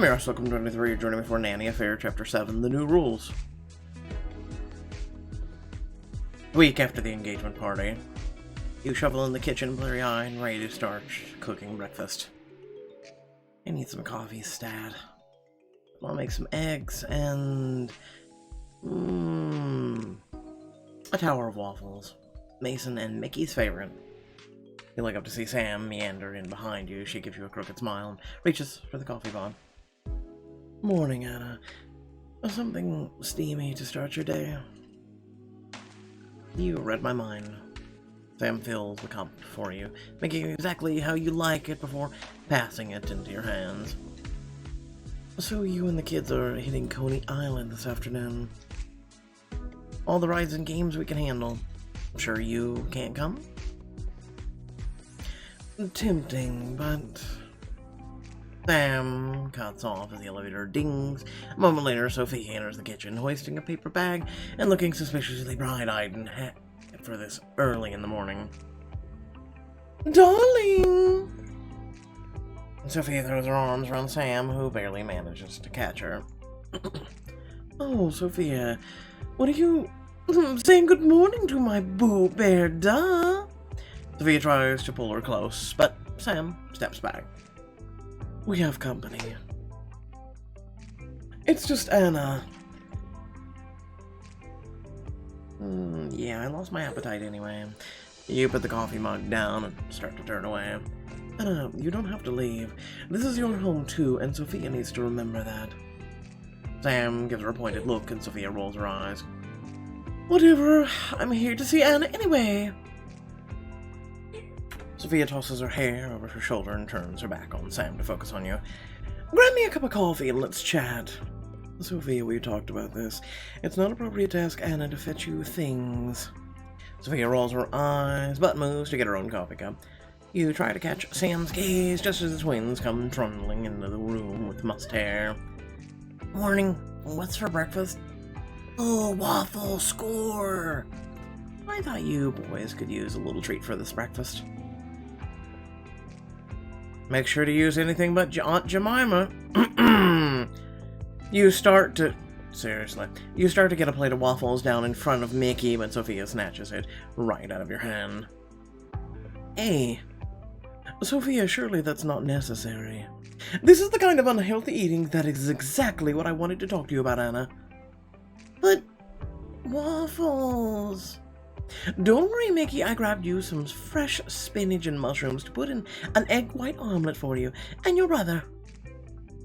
I'm your host, welcome to 23, joining me for Nanny Affair, Chapter 7, The New Rules. A week after the engagement party, you shovel in the kitchen, blurry-eyed, and ready to start cooking breakfast. I need some coffee, stat. I'll make some eggs and... a tower of waffles. Mason and Mickey's favorite. You look up to see Sam meander in behind you. She gives you a crooked smile and reaches for the coffee pot. Morning, Anna. Something steamy to start your day? You read my mind. Sam fills the cup for you, making it exactly how you like it before passing it into your hands. So you and the kids are hitting Coney Island this afternoon. All the rides and games we can handle. Sure you can't come? Tempting, but... Sam cuts off as the elevator dings. A moment later, Sofia enters the kitchen, hoisting a paper bag and looking suspiciously bright-eyed and happy for this early in the morning. Darling! Sofia throws her arms around Sam, who barely manages to catch her. Oh, Sofia, what are you saying good morning to my boo bear, duh? Sofia tries to pull her close, but Sam steps back. We have company. It's just Anna. Yeah, I lost my appetite anyway. You put the coffee mug down and start to turn away. Anna, you don't have to leave. This is your home too, and Sofia needs to remember that. Sam gives her a pointed look, and Sofia rolls her eyes. Whatever, I'm here to see Anna anyway. Sofia tosses her hair over her shoulder and turns her back on Sam to focus on you. Grab me a cup of coffee and let's chat. Sofia, we talked about this. It's not appropriate to ask Anna to fetch you things. Sofia rolls her eyes, but moves to get her own coffee cup. You try to catch Sam's gaze just as the twins come trundling into the room with mussed hair. Morning. What's for breakfast? Oh, waffle score! I thought you boys could use a little treat for this breakfast. Make sure to use anything but Aunt Jemima. You start to get a plate of waffles down in front of Mickey, but Sofia snatches it right out of your hand. Hey, Sofia, surely that's not necessary. This is the kind of unhealthy eating that is exactly what I wanted to talk to you about, Anna. But waffles... Don't worry, Mickey, I grabbed you some fresh spinach and mushrooms to put in an egg white omelet for you and your brother.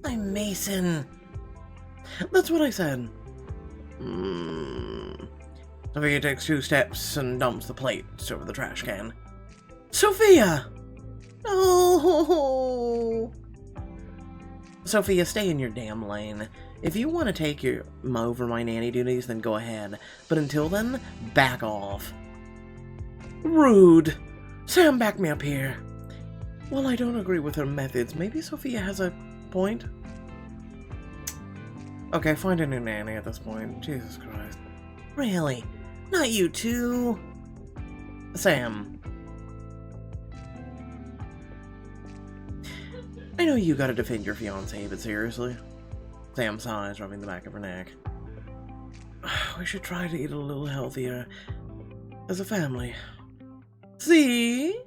I'm Mason. That's what I said. Sofia takes 2 steps and dumps the plates over the trash can. Sofia! Oh! Sofia, stay in your damn lane. If you want to take over my nanny duties, then go ahead. But until then, back off. Rude. Sam, back me up here. While I don't agree with her methods, maybe Sofia has a point. Okay, find a new nanny at this point. Jesus Christ. Really? Not you too? Sam. I know you gotta defend your fiancé, but seriously? Sam sighs, rubbing the back of her neck. We should try to eat a little healthier. As a family. See?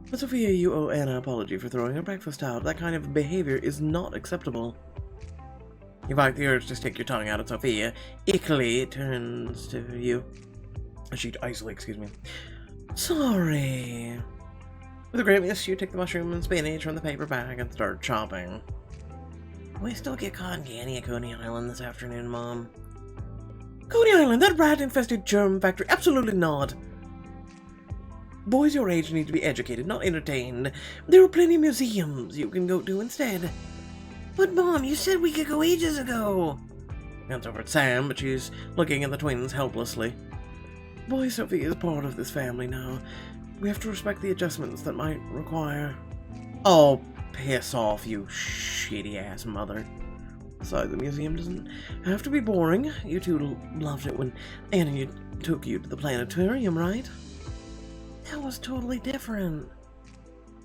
But Sofia, you owe Anna an apology for throwing her breakfast out. That kind of behavior is not acceptable. You fight the urge to stick your tongue out at Sofia. Ickley turns to you. Excuse me. Sorry. With a great miss, you take the mushroom and spinach from the paper bag and start chopping. We still get cotton candy at Coney Island this afternoon, Mom. Coney Island, that rat-infested germ factory? Absolutely not. Boys your age need to be educated, not entertained. There are plenty of museums you can go to instead. But Mom, you said we could go ages ago. Hands over at Sam, but she's looking at the twins helplessly. Boy, Sofia is part of this family now. We have to respect the adjustments that might require... Oh, piss off, you shitty-ass mother. Besides, the museum doesn't have to be boring. You two loved it when Annie took you to the planetarium, right? That was totally different.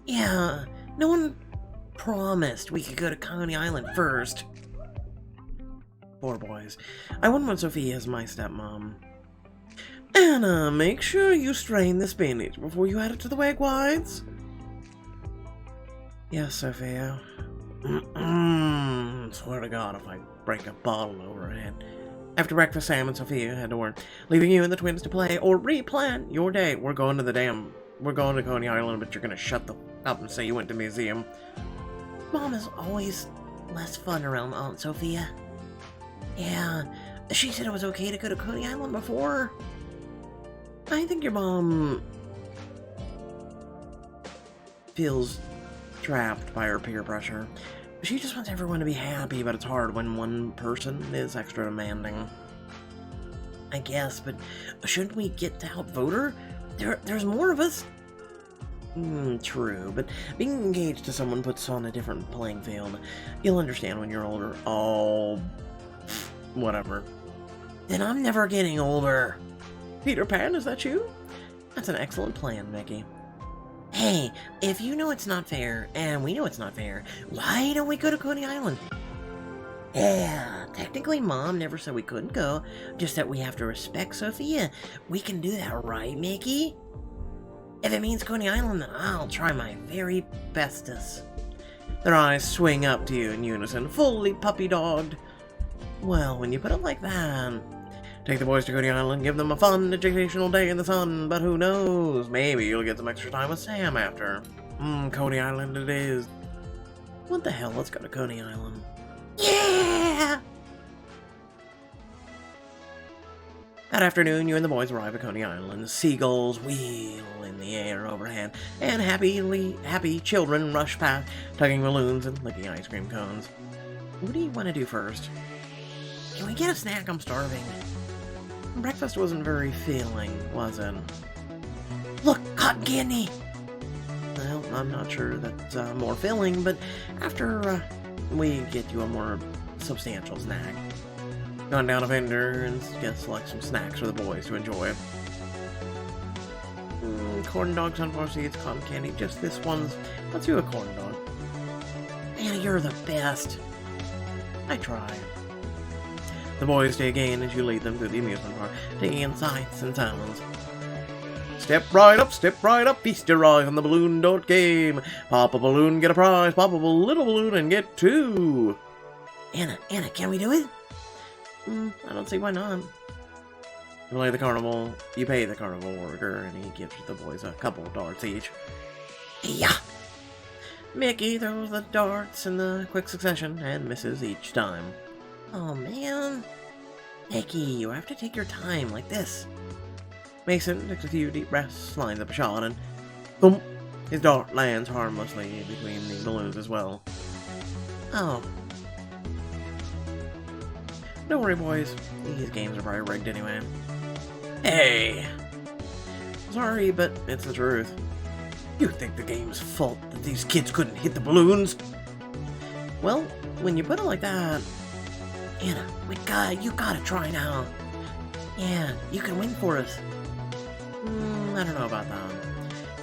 Yeah, no one promised we could go to Coney Island first. Poor boys. I wouldn't want Sophia as my stepmom. Anna, make sure you strain the spinach before you add it to the egg whites. Yes, Sophia. Swear to God if I break a bottle over her head. After breakfast, Sam and Sophia head to work, leaving you and the twins to play or replan your day. We're going to Coney Island, but you're gonna shut the up and say you went to museum. Mom is always less fun around Aunt Sophia. Yeah, she said it was okay to go to Coney Island before. I think your mom feels trapped by her peer pressure. She just wants everyone to be happy, but it's hard when one person is extra demanding. I guess, but shouldn't we get to outvote her? There's more of us. True, but being engaged to someone puts on a different playing field. You'll understand when you're older. Oh, whatever. Then I'm never getting older. Peter Pan, is that you? That's an excellent plan, Mickey. Hey, if you know it's not fair, and we know it's not fair, why don't we go to Coney Island? Yeah, technically Mom never said we couldn't go, just that we have to respect Sophia. We can do that, right, Mickey? If it means Coney Island, then I'll try my very bestest. Their eyes swing up to you in unison, fully puppy-dogged. Well, when you put it like that... Take the boys to Coney Island, give them a fun, educational day in the sun, but who knows, maybe you'll get some extra time with Sam after. Coney Island it is. What the hell, let's go to Coney Island. Yeah! That afternoon, you and the boys arrive at Coney Island. Seagulls wheel in the air overhead, and happy children rush past, tugging balloons and licking ice cream cones. What do you want to do first? Can we get a snack? I'm starving. Breakfast wasn't very filling, was it? Look, cotton candy! Well, I'm not sure that's more filling, but after we get you a more substantial snack. Gone down a vendor and get select some snacks for the boys to enjoy. Corn dogs, unfortunately, it's cotton candy. Just this one's. Let's do a corn dog. Man, you're the best. I try. The boys dig in as you lead them to the amusement park, taking in sights and sounds. Step right up, feast your eyes on the balloon dart game. Pop a balloon, get a prize. Pop a little balloon and get two. Anna, can we do it? I don't see why not. You pay the carnival worker, and he gives the boys a couple of darts each. Yeah! Mickey throws the darts in the quick succession and misses each time. Oh man. Mickey, you have to take your time like this. Mason takes a few deep breaths, lines up a shot, and boom! His dart lands harmlessly between the balloons as well. Oh. Don't worry, boys. These games are probably rigged anyway. Hey! Sorry, but it's the truth. You think the game's fault that these kids couldn't hit the balloons? Well, when you put it like that... Anna, you gotta try now. Yeah, you can win for us. I don't know about that.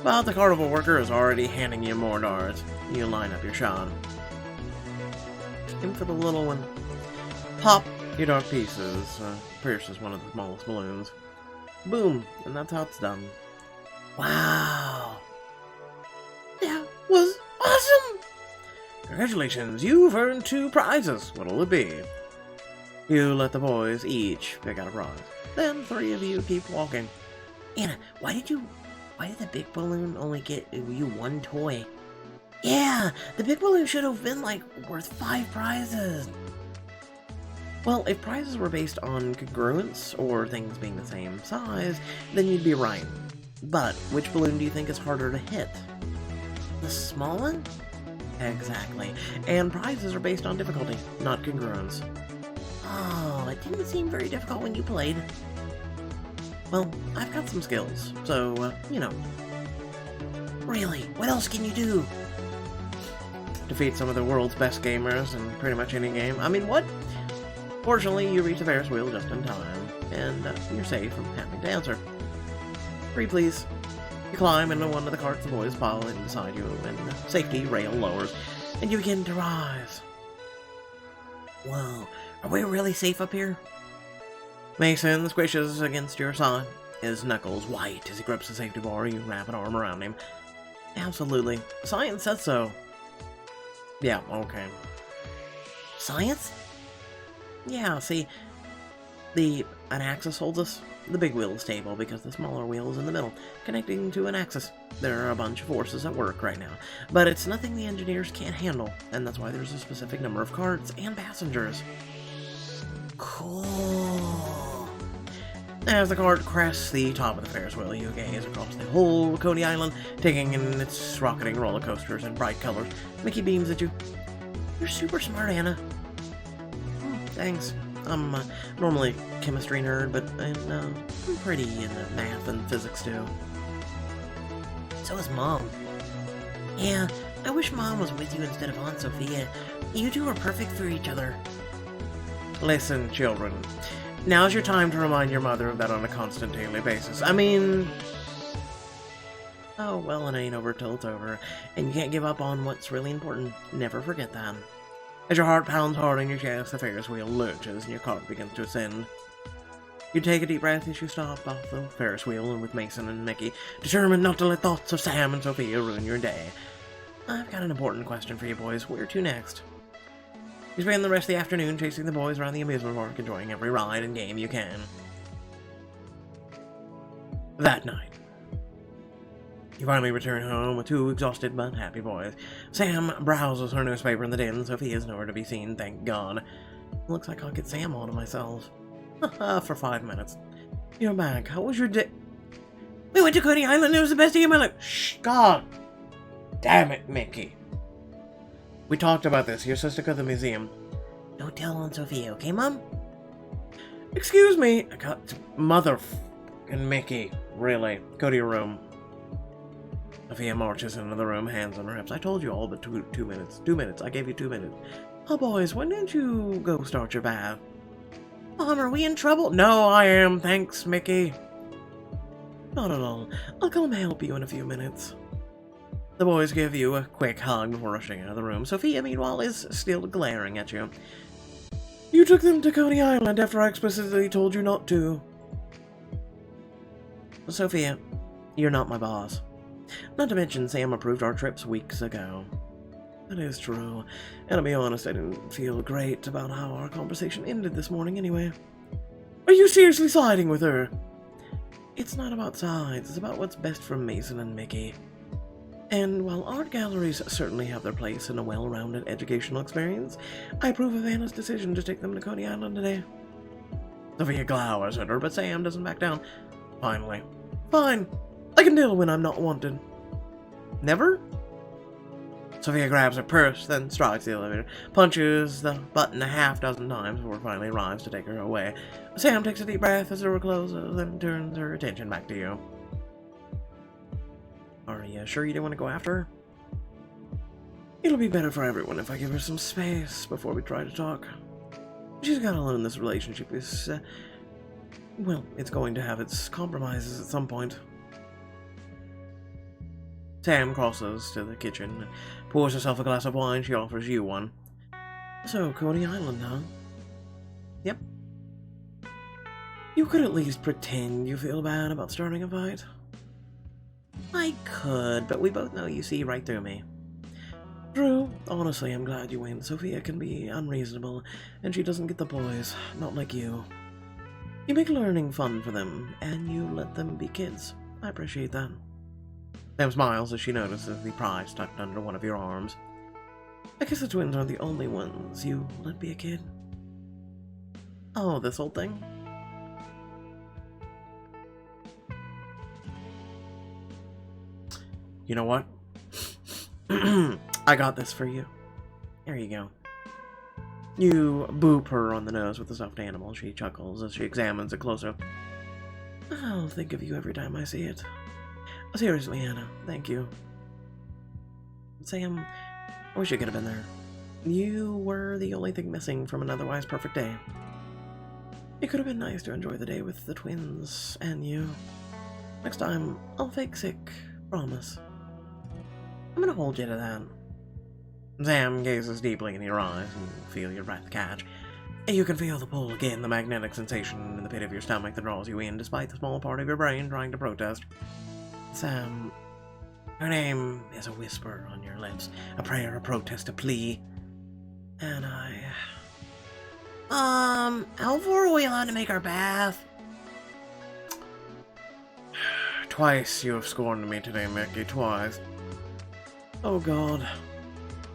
But the carnival worker is already handing you more darts. You line up your shot. Aim for the little one. Pop your dart pieces. Pierces one of the smallest balloons. Boom, and that's how it's done. Wow. That was awesome! Congratulations, you've earned 2 prizes. What'll it be? You let the boys each pick out a prize. Then 3 of you keep walking. Anna, why did the big balloon only get you 1 toy? Yeah, the big balloon should have been, worth 5 prizes. Well, if prizes were based on congruence, or things being the same size, then you'd be right. But, which balloon do you think is harder to hit? The small one? Exactly. And prizes are based on difficulty, not congruence. Oh, it didn't seem very difficult when you played. Well, I've got some skills, so, you know. Really, what else can you do? Defeat some of the world's best gamers in pretty much any game. I mean, what? Fortunately, you reach the Ferris wheel just in time, and you're safe from having to answer. Free, please. You climb into one of the carts the boys pile in beside you, and the safety rail lowers. and you begin to rise. Whoa, are we really safe up here? Mason squishes against your side, his knuckles white as he grips the safety bar. You wrap an arm around him. Absolutely. Science says so. Yeah, okay. Science? Yeah, see, an axis holds us. The big wheel is stable because the smaller wheel is in the middle, connecting to an axis. There are a bunch of forces at work right now, but it's nothing the engineers can't handle, and that's why there's a specific number of carts and passengers. Cool. As the cart crests the top of the Ferris wheel, you gaze across the whole Coney Island, taking in its rocketing roller coasters in bright colors. Mickey beams at you. You're super smart, Anna. Thanks. I'm normally a chemistry nerd, but I'm pretty into math and physics too. So is Mom. Yeah, I wish Mom was with you instead of Aunt Sophia. You two are perfect for each other. Listen, children. Now's your time to remind your mother of that on a constant daily basis. I mean... Oh, well, it ain't over till it's over, and you can't give up on what's really important. Never forget that. As your heart pounds hard in your chest, the Ferris wheel lurches and your cart begins to ascend. You take a deep breath as you stop off the Ferris wheel and with Mason and Mickey, determined not to let thoughts of Sam and Sophia ruin your day. I've got an important question for you boys. Where to next? You spend the rest of the afternoon chasing the boys around the amusement park, enjoying every ride and game you can. That night, you finally return home with two exhausted but happy boys. Sam browses her newspaper in the den. Sophia's nowhere to be seen, thank God. Looks like I'll get Sam all to myself. For 5 minutes. You're back. How was your day? We went to Coney Island. It was the best day of my life. Shh, God. Damn it, Mickey. We talked about this. Your sister at the museum. Don't tell on Sophia, okay, Mom? Excuse me. I got mother and Mickey. Really. Go to your room. Sophia marches into the room, hands on her hips. I told you all but two minutes. 2 minutes. I gave you 2 minutes. Oh, boys, when did you go start your bath? Mom, are we in trouble? No, I am. Thanks, Mickey. Not at all. I'll come help you in a few minutes. The boys give you a quick hug before rushing out of the room. Sophia, meanwhile, is still glaring at you. You took them to Coney Island after I explicitly told you not to. Sophia, you're not my boss. Not to mention, Sam approved our trips weeks ago. That is true. And to be honest, I didn't feel great about how our conversation ended this morning anyway. Are you seriously siding with her? It's not about sides. It's about what's best for Mason and Mickey. And while art galleries certainly have their place in a well-rounded educational experience, I approve of Anna's decision to take them to Coney Island today. Sophia glowers at her, but Sam doesn't back down. Finally. Fine. I can deal when I'm not wanted. Never? Sophia grabs her purse, then strides the elevator, punches the button a half-dozen times before finally arrives to take her away. Sam takes a deep breath as the door closes, then turns her attention back to you. Are you sure you didn't want to go after her? It'll be better for everyone if I give her some space before we try to talk. She's gotta learn this relationship is, well, it's going to have its compromises at some point. Sam crosses to the kitchen and pours herself a glass of wine. She offers you one. So, Coney Island, huh? Yep. You could at least pretend you feel bad about starting a fight. I could, but we both know you see right through me. True. Honestly, I'm glad you win. Sophia can be unreasonable, and she doesn't get the boys. Not like you. You make learning fun for them, and you let them be kids. I appreciate that. Sam smiles as she notices the prize tucked under one of your arms. I guess the twins aren't the only ones you let be a kid. Oh, this whole thing? You know what? I got this for you. There you go. You boop her on the nose with the stuffed animal. She chuckles as she examines it closer. I'll think of you every time I see it. Seriously, Anna, thank you. Sam, I wish you could have been there. You were the only thing missing from an otherwise perfect day. It could have been nice to enjoy the day with the twins and you. Next time, I'll fake sick. Promise. I'm gonna hold you to that. Sam gazes deeply in your eyes and you feel your breath catch. You can feel the pull again, the magnetic sensation in the pit of your stomach that draws you in, despite the small part of your brain trying to protest. Sam, her name is a whisper on your lips, a prayer, a protest, a plea. And how far are we on to make our bath? Twice you have scorned me today, Mickey, twice. Oh God.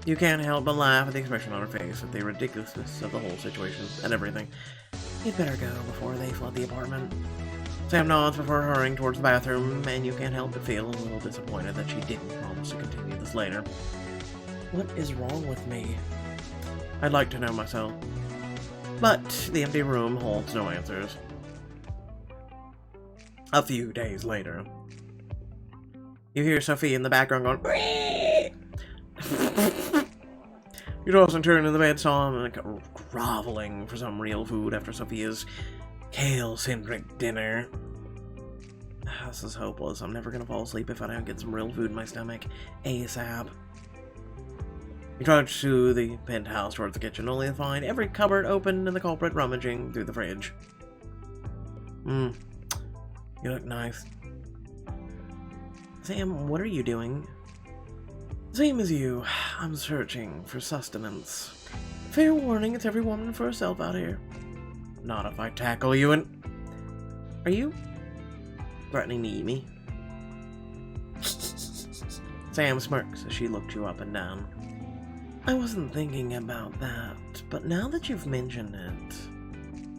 You can't help but laugh at the expression on her face, at the ridiculousness of the whole situation, and everything. You'd better go before they flood the apartment. Sam nods before hurrying towards the bathroom, and you can't help but feel a little disappointed that she didn't promise to continue this later. What is wrong with me? I'd like to know myself. But the empty room holds no answers. A few days later, you hear Sofia in the background going, You toss and turn in the bed, saw him like groveling for some real food after Sofia's kale-centric dinner. This is hopeless. I'm never gonna fall asleep if I don't get some real food in my stomach ASAP. You trudge to the penthouse towards the kitchen, only to find every cupboard open and the culprit rummaging through the fridge. You look nice. Sam, what are you doing? Same as you. I'm searching for sustenance. Fair warning, it's every woman for herself out here. Not if I tackle you and... Are you threatening to eat me? Sam smirks as she looks you up and down. I wasn't thinking about that, but now that you've mentioned it...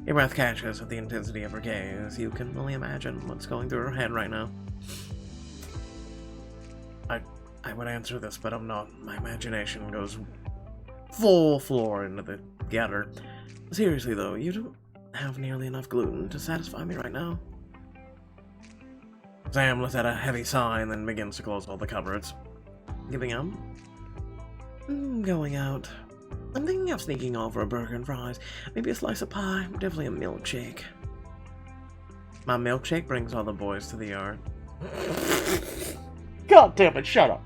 Your breath catches with the intensity of her gaze. You can only imagine what's going through her head right now. I would answer this, but I'm not. My imagination goes full floor into the gutter. Seriously though, you don't have nearly enough gluten to satisfy me right now. Sam lets out a heavy sigh and then begins to close all the cupboards. Giving up? Going out. I'm thinking of sneaking off for a burger and fries. Maybe a slice of pie. Definitely a milkshake. My milkshake brings all the boys to the yard. God damn it, shut up.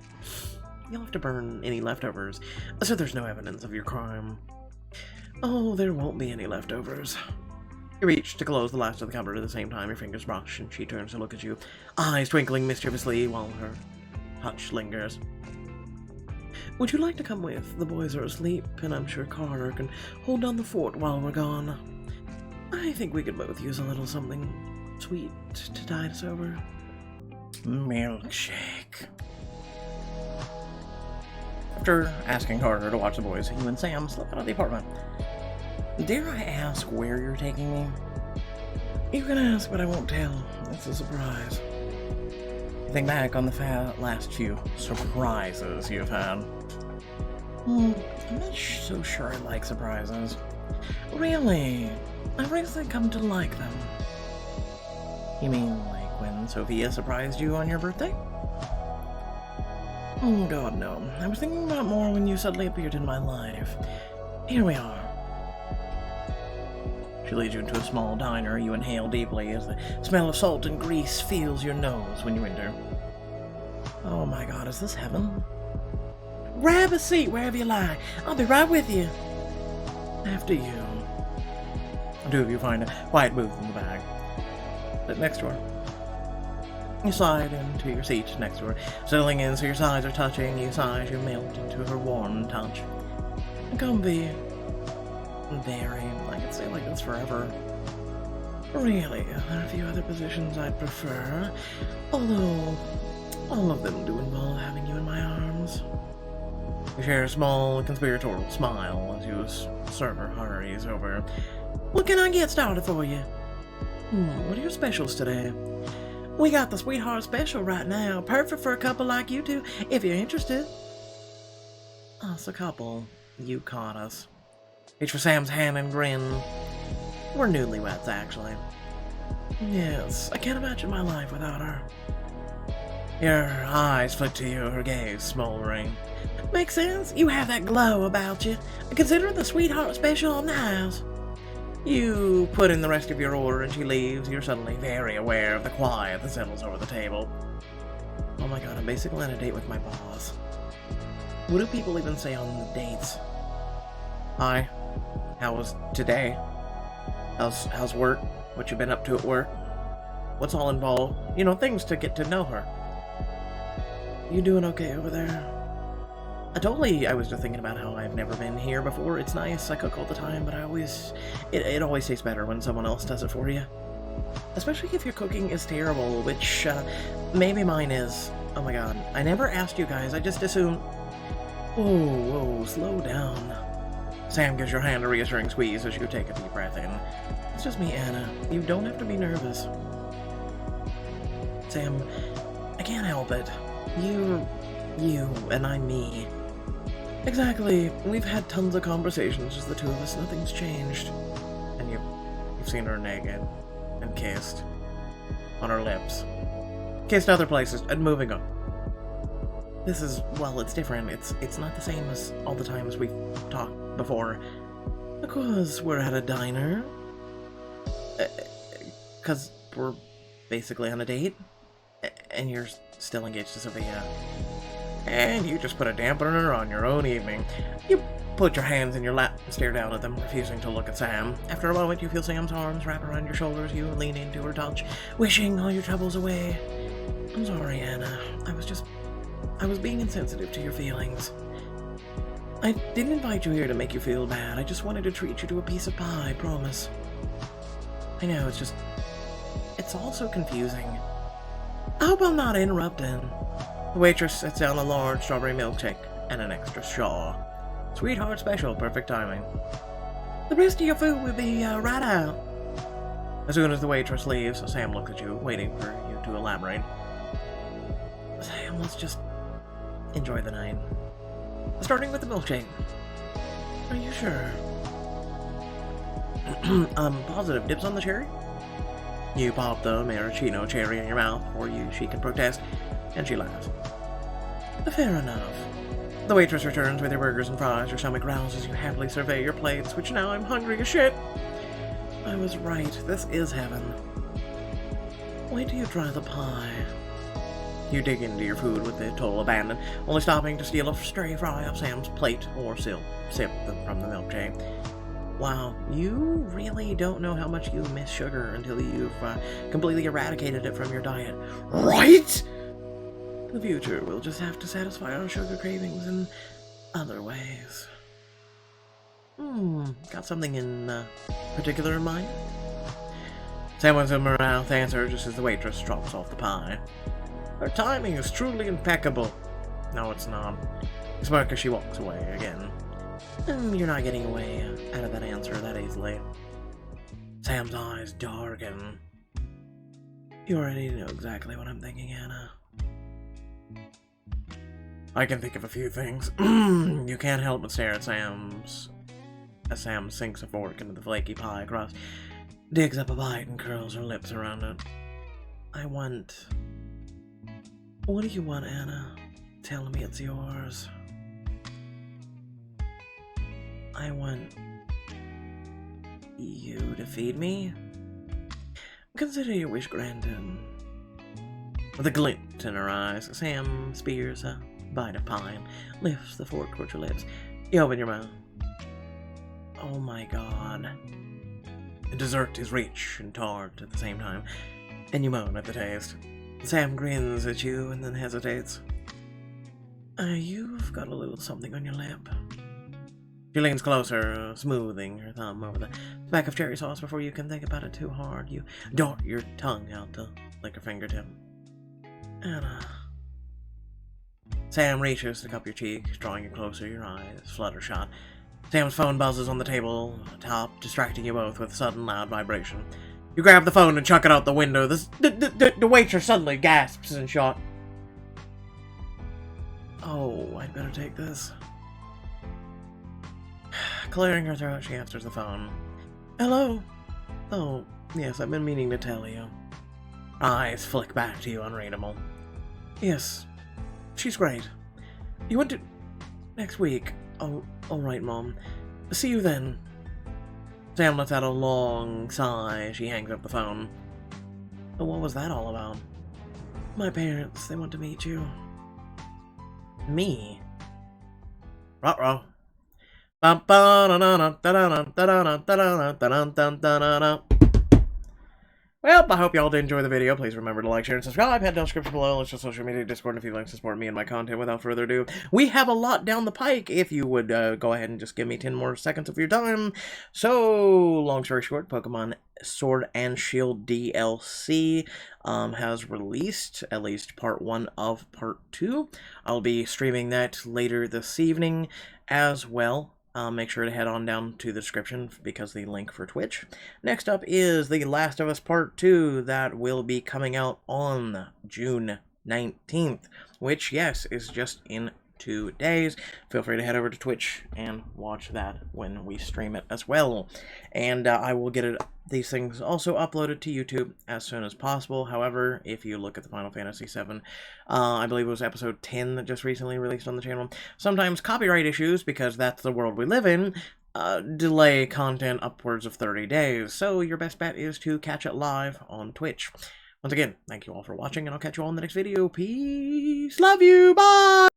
You'll have to burn any leftovers, so there's no evidence of your crime. Oh, there won't be any leftovers. You reach to close the last of the cupboard at the same time your fingers brush, and she turns to look at you, eyes twinkling mischievously while her touch lingers. Would you like to come with? The boys are asleep, and I'm sure Carter can hold down the fort while we're gone. I think we could both use a little something sweet to tide us over. Milkshake. After asking Carter to watch the boys, you and Sam slip out of the apartment. Dare I ask where you're taking me? You can ask, but I won't tell. It's a surprise. Think back on the last few surprises you've had. I'm not so sure I like surprises. Really? I've recently come to like them. You mean like when Sofia surprised you on your birthday? Oh God, no. I was thinking about more when you suddenly appeared in my life. Here we are. She leads you into a small diner. You inhale deeply as the smell of salt and grease fills your nose when you enter. Oh my God, is this heaven? Grab a seat wherever you lie. I'll be right with you. After you. The two of you find a quiet booth in the back. Sit next to her. You slide into your seat next to her, settling in so your sides are touching. You sigh as you melt into her warm touch. Comfy. Very. I could stay like this forever. Really, there are a few other positions I'd prefer, although all of them do involve having you in my arms. You share a small conspiratorial smile as your server hurries over. What can I get started for you? What are your specials today? We got the Sweetheart Special right now, perfect for a couple like you two, if you're interested. Us a couple. You caught us. Reach for Sam's hand and grin. We're newlyweds, actually. Yes, I can't imagine my life without her. Your eyes flick to you, her gaze smoldering. Makes sense. You have that glow about you. Consider the Sweetheart Special on the house. You put in the rest of your order and she leaves. You're suddenly very aware of the quiet that settles over the table. Oh my God, I'm basically on a date with my boss. What do people even say on the dates? Hi. How was today? How's work? What you been up to at work? What's all involved? You know, things to get to know her. You doing okay over there? I was just thinking about how I've never been here before. It's nice, I cook all the time, but it always tastes better when someone else does it for you. Especially if your cooking is terrible, which, maybe mine is. Oh my god, I never asked you guys, I just assumed... Whoa, slow down. Sam gives your hand a reassuring squeeze as you take a deep breath in. It's just me, Anna. You don't have to be nervous. Sam, I can't help it. You're you, and I'm me. Exactly. We've had tons of conversations, just the two of us. Nothing's changed. And you've seen her naked. And kissed. On her lips. Kissed other places, and moving on. This is, well, it's different. It's not the same as all the times we've talked before. Of course, we're at a diner. 'Cause we're basically on a date. And you're still engaged to Sofia. And you just put a dampener on your own evening. You put your hands in your lap and stare down at them, refusing to look at Sam. After a moment, you feel Sam's arms wrap around your shoulders. You lean into her touch, wishing all your troubles away. I'm sorry, Anna. I was being insensitive to your feelings. I didn't invite you here to make you feel bad. I just wanted to treat you to a piece of pie, I promise. I know, it's all so confusing. I hope I'm not interrupting. The waitress sets down a large strawberry milkshake and an extra straw. Sweetheart special, perfect timing. The rest of your food will be right out. As soon as the waitress leaves, Sam looks at you, waiting for you to elaborate. Sam, let's just enjoy the night. Starting with the milkshake. Are you sure? Positive. Dips on the cherry? You pop the maraschino cherry in your mouth before she can protest, and she laughs. Fair enough. The waitress returns with your burgers and fries. Your stomach growls as you happily survey your plates, which now I'm hungry as shit. I was right. This is heaven. Wait till you try the pie. You dig into your food with the total abandon, only stopping to steal a stray fry off Sam's plate or sip from the milkshake. Wow, you really don't know how much you miss sugar until you've completely eradicated it from your diet. Right? In the future, we'll just have to satisfy our sugar cravings in other ways. Got something in particular in mind? Sam wins a mouth answer just as the waitress drops off the pie. Her timing is truly impeccable. No, it's not. You smirk as she walks away again. You're not getting away out of that answer that easily. Sam's eyes darken. You already know exactly what I'm thinking, Anna. I can think of a few things. You can't help but stare at Sam's... As Sam sinks a fork into the flaky pie crust, digs up a bite and curls her lips around it. I want... What do you want, Anna? Tell me it's yours. I want... you to feed me? Consider your wish granted. With a glint in her eyes, Sam spears a bite of pie and lifts the fork towards your lips. You open your mouth. Oh my god. The dessert is rich and tart at the same time, and you moan at the taste. Sam grins at you and then hesitates. You've got a little something on your lip. She leans closer, smoothing her thumb over the back of cherry sauce before you can think about it too hard. You dart your tongue out to lick her fingertip. Anna. Sam reaches to cup your cheek, drawing you closer, your eyes flutter shut. Sam's phone buzzes on the table top, distracting you both with a sudden loud vibration. You grab the phone and chuck it out the window. The waitress suddenly gasps in shock. Oh, I'd better take this. Clearing her throat, she answers the phone. Hello? Oh, yes, I've been meaning to tell you. Eyes flick back to you unreadable. Yes, she's great. You want to... next week. Oh, alright, Mom. See you then. Sam lets out a long sigh as she hangs up the phone. But what was that all about? My parents, they want to meet you. Me? Ruh-roh. Well, I hope y'all did enjoy the video. Please remember to like, share, and subscribe. Head down the description below. Let's just social media, Discord, and if you'd like to support me and my content. Without further ado, we have a lot down the pike. If you would go ahead and just give me 10 more seconds of your time. So, long story short, Pokemon Sword and Shield DLC has released, at least part 1 of part 2. I'll be streaming that later this evening as well. Make sure to head on down to the description because the link for Twitch. Next up is The Last of Us Part 2 that will be coming out on June 19th, which, yes, is just in 2 days. Feel free to head over to Twitch and watch that when we stream it as well. And I will get these things also uploaded to YouTube as soon as possible. However, if you look at the Final Fantasy VII, I believe it was episode 10 that just recently released on the channel, sometimes copyright issues, because that's the world we live in, delay content upwards of 30 days. So your best bet is to catch it live on Twitch. Once again, thank you all for watching, and I'll catch you all in the next video. Peace. Love you. Bye.